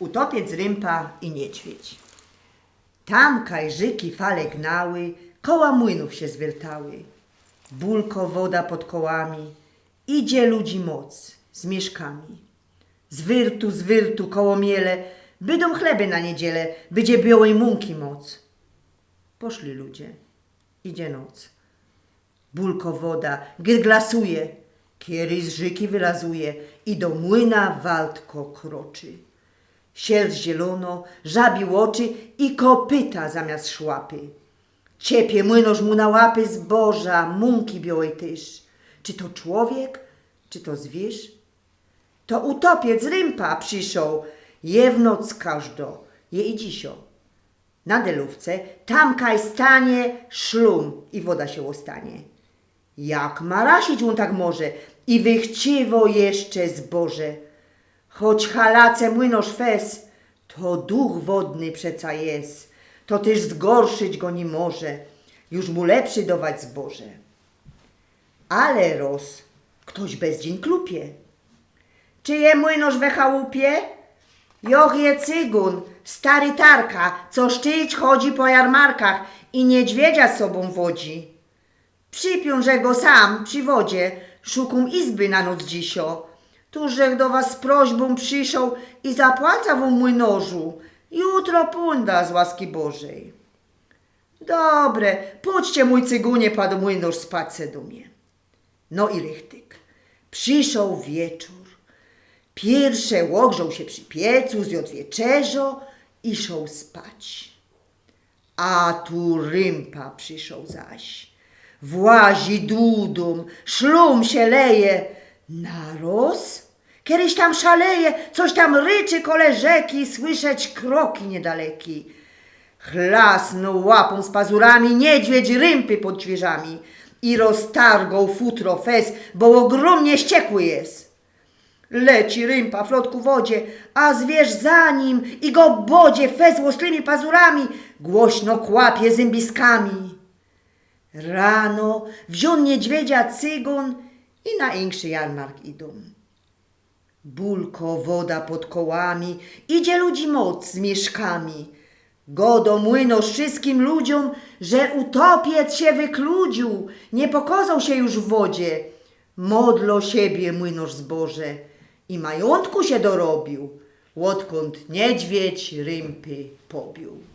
Utopiec rympa i niedźwiedź. Tam kajżyki fale gnały, koła młynów się zwiertały. Bulko woda pod kołami, idzie ludzi moc z mieszkami. Z wyrtu koło miele, bydą chleby na niedzielę, będzie białej mąki moc. Poszli ludzie, idzie noc. Bulko woda, glasuje, kiery z żyki wylazuje i do młyna Waldko kroczy. Sierść zielono, żabi oczy i kopyta zamiast szłapy. Ciepie młynarz mu na łapy zboża, mąki białej tyż. Czy to człowiek, czy to zwierz? To utopiec rympa przyszł, je w noc każdo, je i dzisio. Na delówce tamkaj stanie szlum i woda się ostanie. Jak marasić on tak może i wychciwo jeszcze zboże. Choć halace młynarz fes, to duch wodny przeca jest, to też zgorszyć go nie może, już mu lepszy dawać zboże. Ale roz, ktoś bez dzień klupie. Czy je młynarz we chałupie? Joch je cygun, stary tarka, co szczyć chodzi po jarmarkach i niedźwiedzia z sobą wodzi. Przypiąże go sam przy wodzie, szukum izby na noc dzisio. Tużech do was z prośbą przyszł i zapłaca wam młynarzu. Jutro punda z łaski Bożej. Dobre, pójdźcie mój cygunie, padł młynarz spać se dumie. No i rychtyk. Przyszł wieczór. Pierwsze łogrzał się przy piecu, zjadł wieczerzo i szł spać. A tu rympa przyszł zaś. Włazi dudum, szlum się leje. Naroz? Kiedyś tam szaleje, coś tam ryczy kole rzeki, słyszeć kroki niedaleki. Chlasnął łapą z pazurami niedźwiedź rympy pod drzwiami i roztargał futro fez, bo ogromnie ściekły jest. Leci rympa w lotku wodzie, a zwierz za nim i go bodzie fez ostrymi pazurami, głośno kłapie zębiskami. Rano wziął niedźwiedzia cygun i na inszy jarmark idą. Bulko woda pod kołami, idzie ludzi moc z mieszkami. Godo młynarz wszystkim ludziom, że utopiec się wykludził, nie pokazał się już w wodzie. Modlo siebie młynarz zboże i majątku się dorobił, odkąd niedźwiedź rympy pobił.